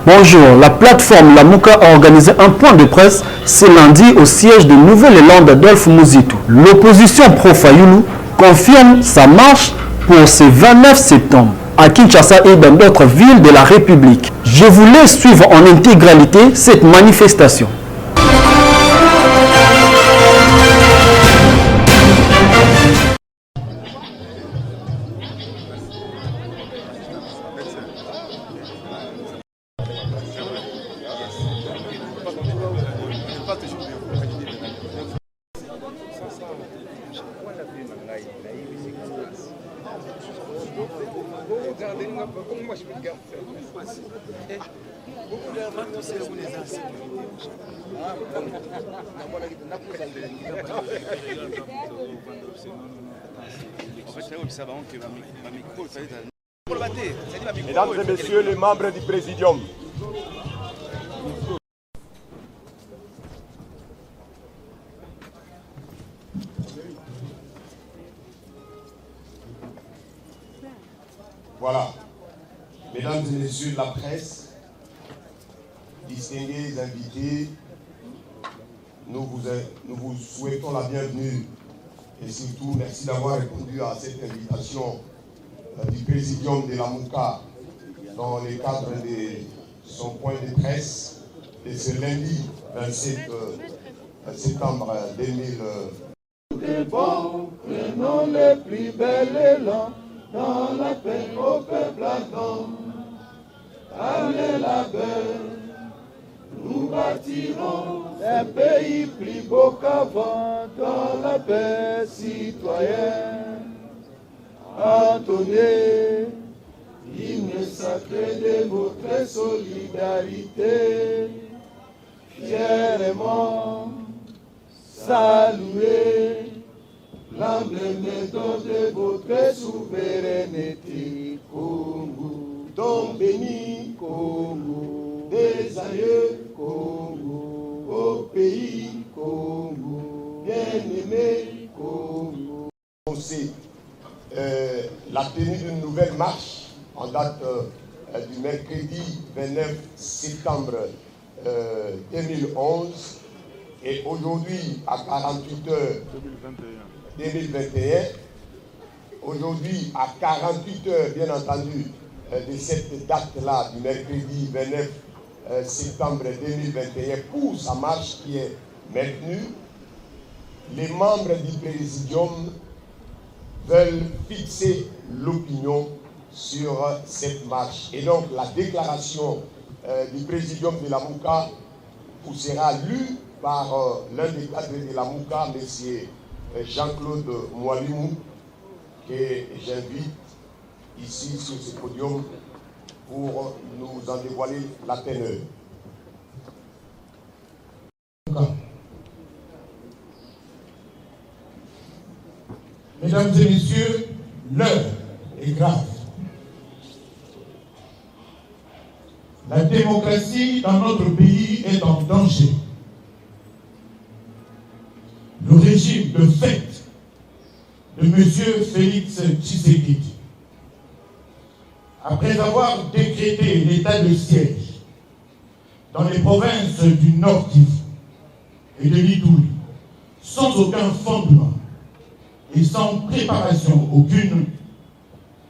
Bonjour, la plateforme Lamuka a organisé un point de presse ce lundi au siège de Nouvelle-Élande Adolphe Muzitu. L'opposition pro-Fayoulou confirme sa marche pour ce 29 septembre à Kinshasa et dans d'autres villes de la République. Je vous laisse suivre en intégralité cette manifestation. Mesdames et messieurs les membres du Présidium, voilà, mesdames et messieurs de la presse, distingués invités, nous vous souhaitons la bienvenue et surtout merci d'avoir répondu à cette invitation du Présidium de Lamuka dans le cadre de son point de presse de ce lundi 27 septembre 2000. Tout est bon, prenons les plus belles élans dans la paix au peuple ardent. Allez la belle, nous bâtirons un pays plus beau qu'avant dans la paix citoyenne. Entonnez l'hymne sacré de votre solidarité, fièrement saluez l'emblème de votre souveraineté. Congo, don béni, Congo, des aïeux, Congo, au pays, Congo, bien-aimé, Congo. La tenue d'une nouvelle marche en date du mercredi 29 septembre 2011 et aujourd'hui à 48 heures 2021, aujourd'hui à 48 heures bien entendu de cette date-là du mercredi 29 septembre 2021 pour sa marche qui est maintenue, les membres du Présidium veulent fixer l'opinion sur cette marche. Et donc la déclaration du Présidium de Lamuka vous sera lue par l'un des cadres de Lamuka, M. Jean-Claude Moualimou, que j'invite ici sur ce podium pour nous en dévoiler la teneur. Mesdames et messieurs, l'heure est grave. La démocratie dans notre pays est en danger. Le régime de fait de M. Félix Tshisekedi, après avoir décrété l'état de siège dans les provinces du Nord Kivu et de l'Ituri, sans aucun fondement et sans préparation aucune,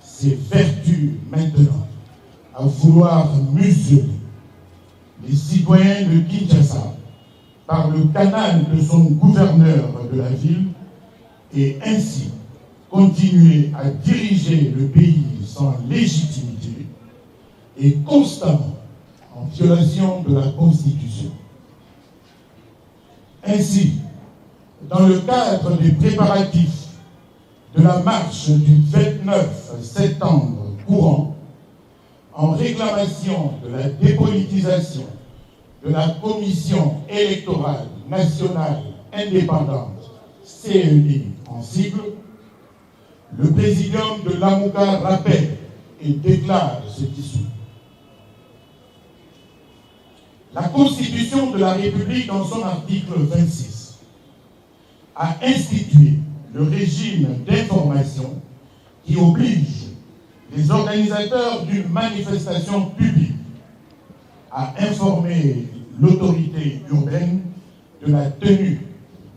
s'évertue maintenant à vouloir museler les citoyens de Kinshasa par le canal de son gouverneur de la ville et ainsi continuer à diriger le pays sans légitimité et constamment en violation de la Constitution. Ainsi, dans le cadre des préparatifs de la marche du 29 septembre courant, en réclamation de la dépolitisation de la Commission électorale nationale indépendante, CEI en sigle, le présidium de l'AMUCA rappelle et déclare ceci suit. La Constitution de la République, dans son article 26, a institué le régime d'information qui oblige les organisateurs d'une manifestation publique à informer l'autorité urbaine de la tenue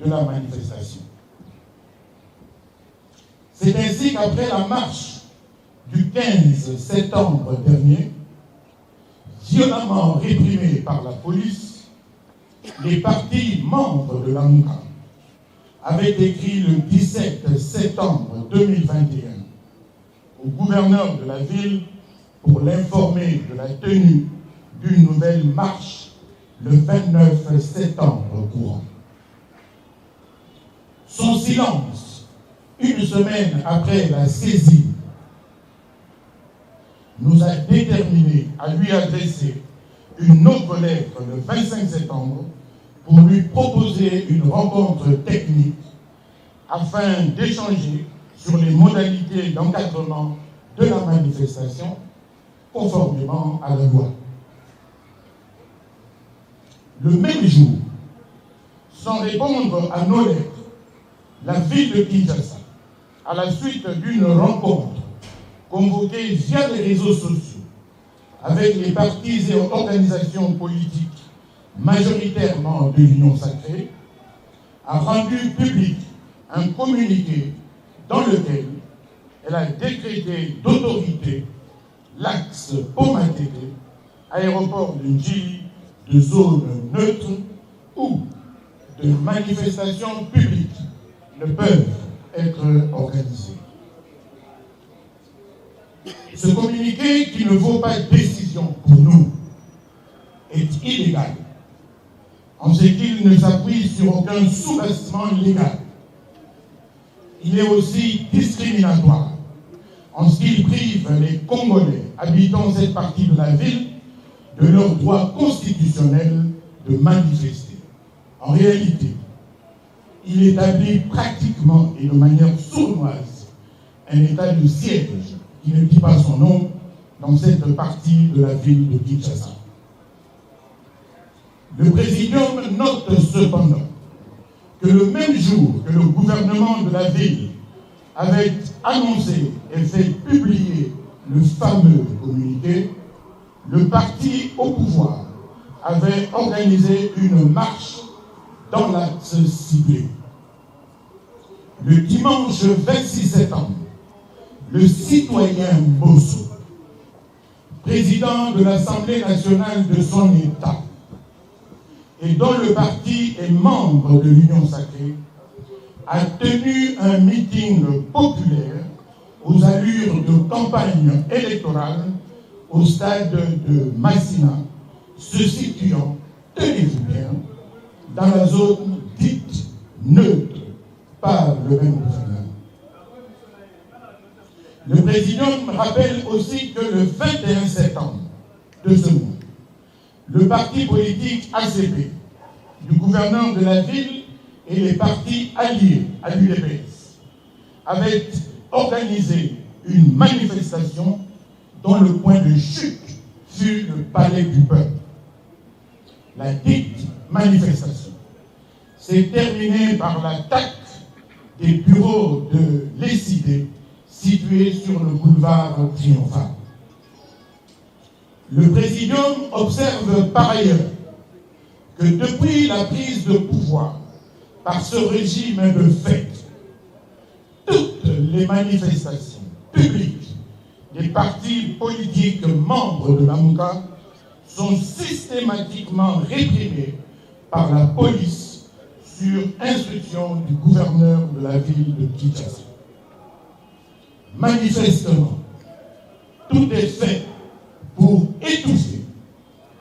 de la manifestation. C'est ainsi qu'après la marche du 15 septembre dernier, violemment réprimée par la police, les partis membres de l'AMUCA avaient écrit le 17 septembre 2021 au gouverneur de la ville pour l'informer de la tenue d'une nouvelle marche le 29 septembre courant. Son silence, une semaine après la saisie, nous a déterminés à lui adresser une autre lettre le 25 septembre pour lui proposer une rencontre technique afin d'échanger sur les modalités d'encadrement de la manifestation conformément à la loi. Le même jour, sans répondre à nos lettres, la ville de Kinshasa, à la suite d'une rencontre convoquée via les réseaux sociaux avec les partis et organisations politiques majoritairement de l'Union sacrée, a rendu public un communiqué dans lequel elle a décrété d'autorité l'axe Pont-Matete, aéroport de Njili, de zone neutre où de manifestations publiques ne peuvent être organisées. Ce communiqué, qui ne vaut pas décision pour nous, est illégal, en ce qu'il ne s'appuie sur aucun soubassement légal. Il est aussi discriminatoire, en ce qu'il prive les Congolais habitant cette partie de la ville de leur droit constitutionnel de manifester. En réalité, il établit pratiquement et de manière sournoise un état de siège qui ne dit pas son nom dans cette partie de la ville de Kinshasa. Le présidium note cependant que le même jour que le gouvernement de la ville avait annoncé et fait publier le fameux communiqué, le parti au pouvoir avait organisé une marche dans l'axe ciblé. Le dimanche 26 septembre, le citoyen Bosso, président de l'Assemblée nationale de son État, et dont le parti est membre de l'Union sacrée, a tenu un meeting populaire aux allures de campagne électorale au stade de Massina, se situant, tenez-vous bien, dans la zone dite neutre par le même gouverneur. Le président rappelle aussi que le 21 septembre de ce mois, le parti politique ACP du gouverneur de la ville et les partis alliés à l'UDPS avaient organisé une manifestation dont le point de chute fut le palais du peuple. La dite manifestation s'est terminée par l'attaque des bureaux de l'ECD situés sur le boulevard Triomphal. Le présidium observe par ailleurs que depuis la prise de pouvoir par ce régime de fait, toutes les manifestations publiques des partis politiques membres de l'AMUCA sont systématiquement réprimées par la police sur instruction du gouverneur de la ville de Kinshasa. Manifestement, tout est fait pour étouffer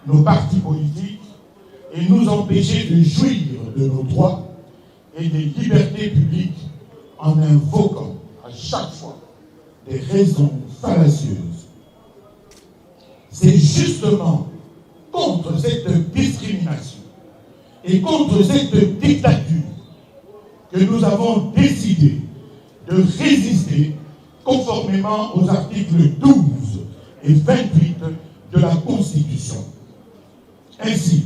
nos partis politiques et nous empêcher de jouir de nos droits et des libertés publiques en invoquant à chaque fois des raisons fallacieuses. C'est justement contre cette discrimination et contre cette dictature que nous avons décidé de résister conformément aux articles 12 et 28 de la Constitution. Ainsi,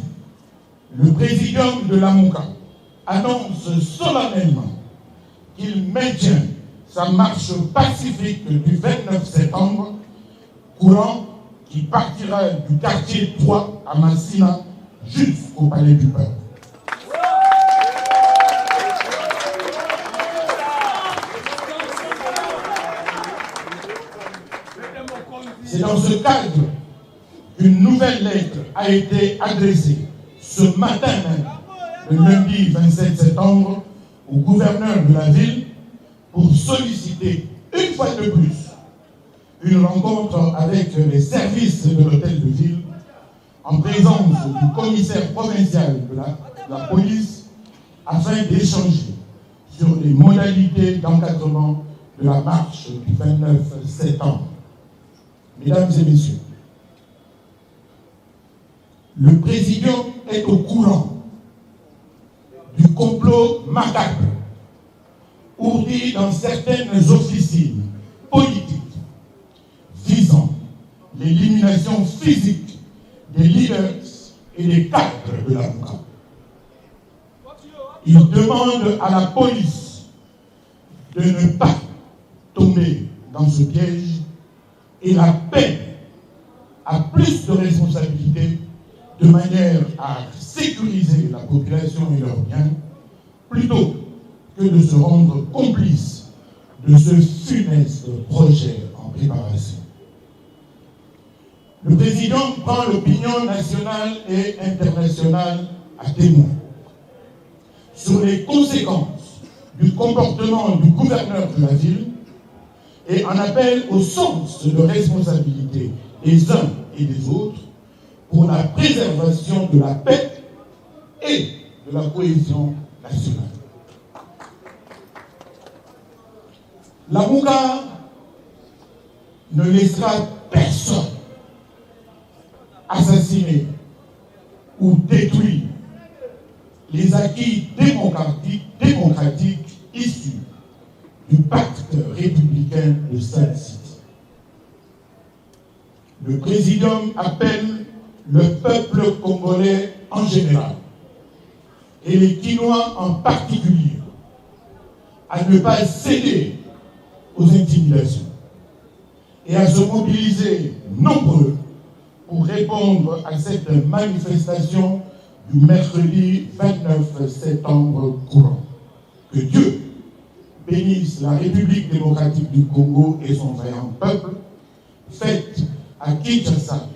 le présidium de l'AMUCA annonce solennellement qu'il maintient sa marche pacifique du 29 septembre, courant qui partira du quartier 3 à Massina jusqu'au Palais du Peuple. C'est dans ce cadre qu'une nouvelle lettre a été adressée ce matin même, le lundi 27 septembre, au gouverneur de la ville pour solliciter une fois de plus une rencontre avec les services de l'hôtel de ville en présence du commissaire provincial de la police afin d'échanger sur les modalités d'encadrement de la marche du 29 septembre. Mesdames et messieurs, le président est au courant du complot macabre ourdi dans certaines officines politiques visant l'élimination physique des leaders et des cadres de l'AMUCA. Il demande à la police de ne pas tomber dans ce piège et la peine a plus de responsabilités de manière à sécuriser la population et leurs biens, plutôt que de se rendre complice de ce funeste projet en préparation. Le président prend l'opinion nationale et internationale à témoin sur les conséquences du comportement du gouverneur de la ville et en appelle au sens de responsabilité des uns et des autres pour la préservation de la paix et de la cohésion nationale. L'AMUCA ne laissera personne assassiner ou détruire les acquis démocratiques issus du pacte républicain de Sun City. Le président appelle le peuple congolais en général et les Quinois en particulier à ne pas céder aux intimidations et à se mobiliser nombreux pour répondre à cette manifestation du mercredi 29 septembre courant. Que Dieu bénisse la République démocratique du Congo et son vaillant peuple, fête à Kinshasa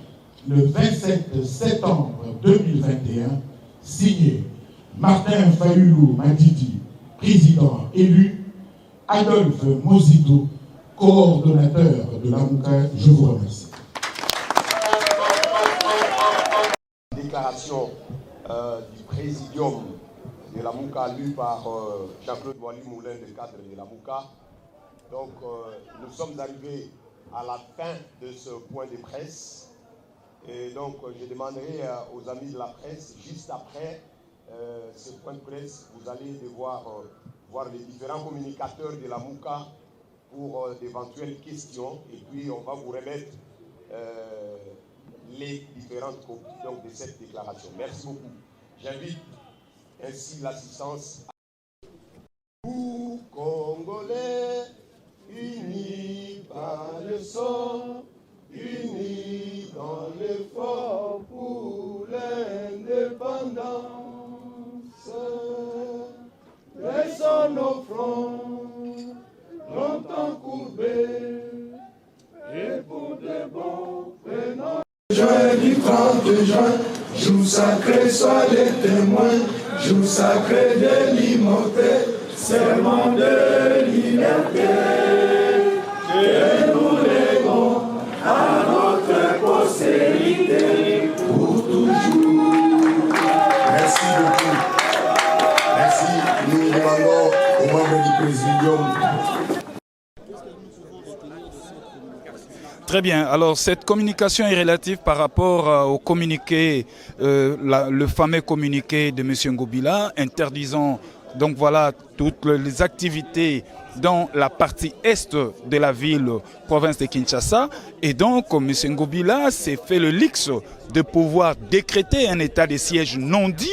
le 27 septembre 2021, signé Martin Fayulu Madidi, président élu, Adolphe Mozito, coordonnateur de l'AMUCA. Je vous remercie. Déclaration du présidium de l'AMUCA lue par Jean-Claude Moulin, le cadre de l'AMUCA. Donc, nous sommes arrivés à la fin de ce point de presse. Et donc, je demanderai aux amis de la presse, juste après ce point de presse, vous allez devoir voir les différents communicateurs de l'AMUCA pour d'éventuelles questions. Et puis, on va vous remettre les différentes copies donc, de cette déclaration. Merci beaucoup. J'invite ainsi l'assistance. Vous, Congolais, unis par le sang, unis dans l'effort pour l'indépendance, laissons nos fronts longtemps courbés et pour de bons prénoms. Juin du 30 juin, jour sacré, sois les témoins, jour sacré de l'immortel, serment de liberté, que nous légons à notre postérité pour toujours. Présidium. Très bien. Alors, cette communication est relative par rapport au communiqué, le fameux communiqué de M. Ngobila, interdisant donc voilà toutes les activités dans la partie est de la ville, province de Kinshasa. Et donc, M. Ngobila s'est fait le luxe de pouvoir décréter un état de siège non dit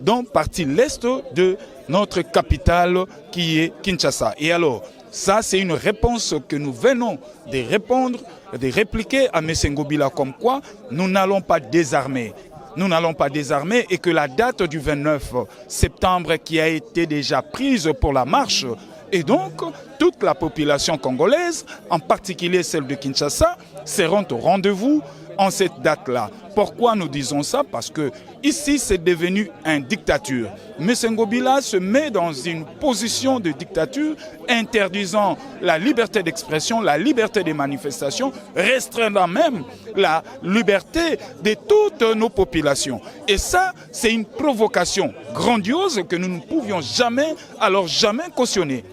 dans la partie l'est de notre capitale qui est Kinshasa. Et alors, ça, c'est une réponse que nous venons de répondre, de répliquer à M. Ngobila, comme quoi nous n'allons pas désarmer. Nous n'allons pas désarmer et que la date du 29 septembre qui a été déjà prise pour la marche, et donc toute la population congolaise, en particulier celle de Kinshasa, seront au rendez-vous en cette date-là. Pourquoi nous disons ça? Parce que ici, c'est devenu une dictature. M. Ngobila se met dans une position de dictature, interdisant la liberté d'expression, la liberté de manifestation, restreignant même la liberté de toutes nos populations. Et ça, c'est une provocation grandiose que nous ne pouvions jamais, alors jamais cautionner.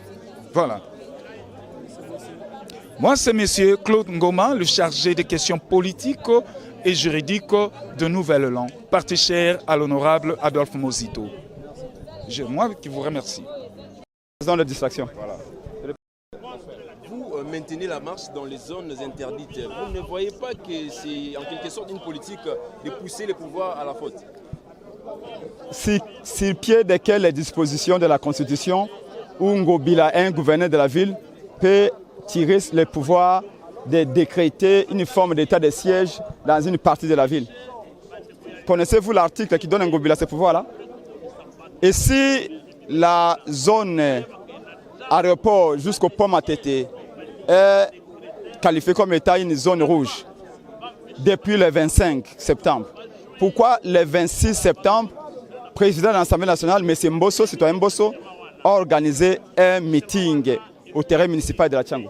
Voilà. Moi, c'est M. Claude Ngoma, le chargé des questions politiques et juridiques de Nouvelle-Lan, parti cher à l'honorable Adolphe Mozito. Moi qui vous remercie. Dans la distraction. Voilà. Vous maintenez la marche dans les zones interdites. Vous ne voyez pas que c'est en quelque sorte une politique de pousser les pouvoirs à la faute? Sur pied desquelles les dispositions de la Constitution, où Ngobila, un gouverneur de la ville, peut tirer le pouvoir de décréter une forme d'état de siège dans une partie de la ville. Connaissez-vous l'article qui donne à Ngobila ce pouvoir-là? Et si la zone aéroport jusqu'au pont Matete est qualifiée comme état une zone rouge depuis le 25 septembre, pourquoi le 26 septembre, président de l'Assemblée nationale, M. Mbosso, citoyen Mbosso, a organisé un meeting au terrain municipal de la Tchangou?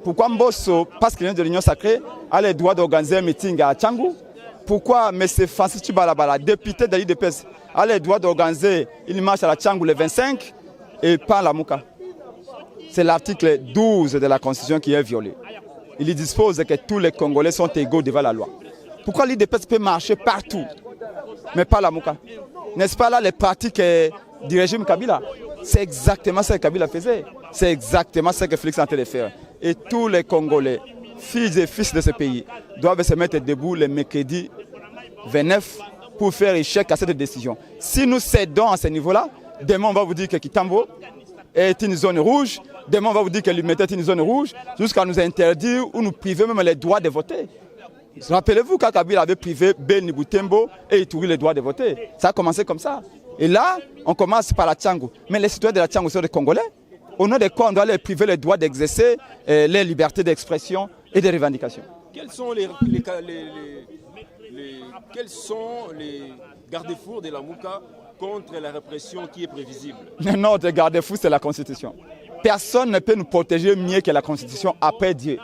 Pourquoi Mbosso, parce qu'il vient de l'Union sacrée, a le droit d'organiser un meeting à Tchangou? Pourquoi M. Francis Tubalabala, député de l'IDPS, a le droit d'organiser une marche à la Tchangou le 25 et pas à la Mouka? C'est l'article 12 de la Constitution qui est violé. Il dispose que tous les Congolais sont égaux devant la loi. Pourquoi l'IDPS peut marcher partout, mais pas la Mouka? N'est-ce pas là les pratiques du régime Kabila? C'est exactement ce que Kabila faisait. C'est exactement ce que Félix est en train de faire. Et tous les Congolais, filles et fils de ce pays, doivent se mettre debout le mercredi 29 pour faire échec à cette décision. Si nous cédons à ce niveau-là, demain on va vous dire que Kitambo est une zone rouge, demain on va vous dire que Limete est une zone rouge, jusqu'à nous interdire ou nous priver même les droits de voter. Rappelez-vous quand Kabila avait privé Beni Boutembo et Ituri les droits de voter. Ça a commencé comme ça. Et là, on commence par la Tchangou. Mais les citoyens de la Tchangou sont des Congolais. Au nom de quoi on doit les priver les droits d'exercer les libertés d'expression et de revendication? Quels sont les garde-fous de la Mouka contre la répression qui est prévisible? Notre garde-fou, c'est la Constitution. Personne ne peut nous protéger mieux que la Constitution après Dieu.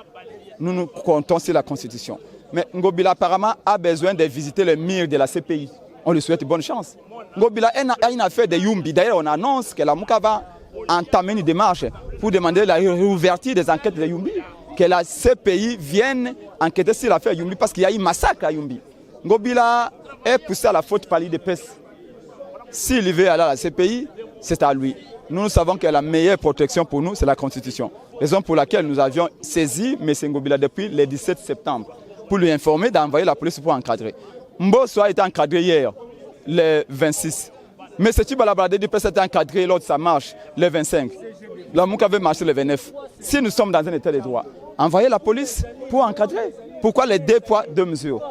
Nous nous comptons sur la Constitution. Mais Ngobila apparemment a besoin de visiter le mur de la CPI. On lui souhaite bonne chance. Ngobila a une affaire de Yumbi. D'ailleurs, on annonce que la Mouka va entamer une démarche pour demander la réouverture des enquêtes de Yumbi. Que la CPI vienne enquêter sur l'affaire Yumbi parce qu'il y a eu massacre à Yumbi. Ngobila est poussé à la faute par l'IDPS. S'il veut aller à la CPI, c'est à lui. Nous savons que la meilleure protection pour nous, c'est la Constitution. Raison pour laquelle nous avions saisi M. Ngobila depuis le 17 septembre pour lui informer d'envoyer la police pour encadrer. Mbosso a été encadré hier, le 26. Mais ce type à la balade du PS a été encadré lors de sa marche, le 25. La Mouka veut marcher le 29. Si nous sommes dans un état de droit, envoyez la police pour encadrer. Pourquoi les deux poids, deux mesures?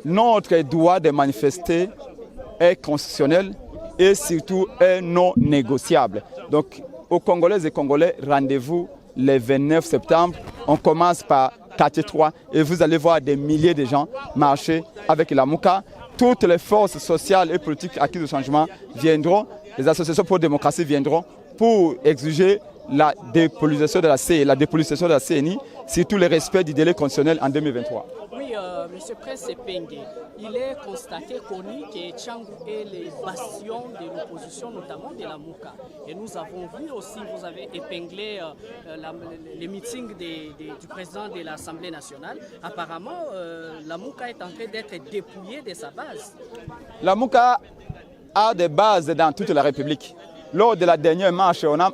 Notre droit de manifester est constitutionnel et surtout est non négociable. Donc, aux Congolaises et Congolais, rendez-vous le 29 septembre. On commence par quartier 3 et vous allez voir des milliers de gens marcher avec la Mouka. Toutes les forces sociales et politiques acquises de changement viendront, les associations pour la démocratie viendront pour exiger la dépolitisation de la CNI, surtout le respect du délai constitutionnel en 2023. Oui, M. Prince Epenge, il est constaté, connu que Tchangou est le bastion de l'opposition, notamment de la Mouka. Et nous avons vu aussi, vous avez épinglé les meetings du président de l'Assemblée nationale. Apparemment, la Mouka est en train d'être dépouillée de sa base. La Mouka a des bases dans toute la République. Lors de la dernière marche, on a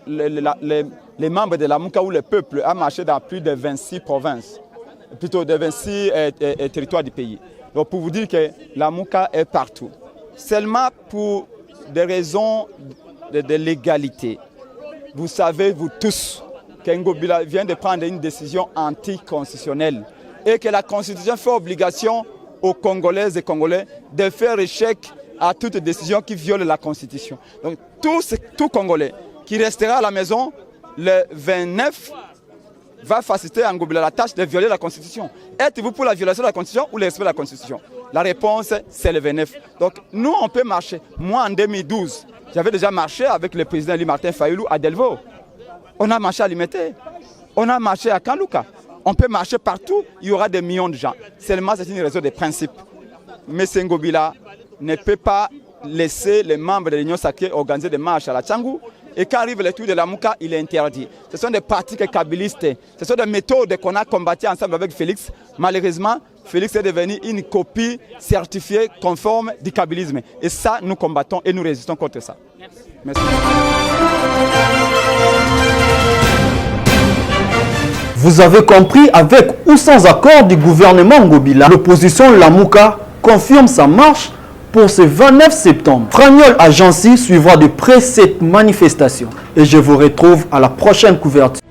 les membres de la Mouka ou le peuple a marché dans plus de 26 provinces, plutôt de 26 territoires du pays. Donc pour vous dire que la Mouka est partout. Seulement pour des raisons de légalité. Vous savez, vous tous, que Ngobila vient de prendre une décision anticonstitutionnelle et que la Constitution fait obligation aux Congolaises et Congolais de faire échec à toute décision qui viole la Constitution. Donc tout Congolais qui restera à la maison le 29 va faciliter à Ngobila la tâche de violer la Constitution. Êtes-vous pour la violation de la Constitution ou le respect de la Constitution? La réponse, c'est le 29. Donc nous, on peut marcher. Moi, en 2012, j'avais déjà marché avec le président Martin Fayulu à Delvaux. On a marché à Limete. On a marché à Kanlouka. On peut marcher partout, il y aura des millions de gens. Seulement, c'est une raison de principe. Mais Ngobila ne peut pas laisser les membres de l'Union sacrée organiser des marches à la Tchangou. Et quand arrive le tour de la Mouka, il est interdit. Ce sont des pratiques kabylistes. Ce sont des méthodes qu'on a combattues ensemble avec Félix. Malheureusement, Félix est devenu une copie certifiée conforme du kabylisme. Et ça, nous combattons et nous résistons contre ça. Merci. Vous avez compris, avec ou sans accord du gouvernement Ngobila, l'opposition Lamouka confirme sa marche pour ce 29 septembre. Franiol Agency suivra de près cette manifestation. Et je vous retrouve à la prochaine couverture.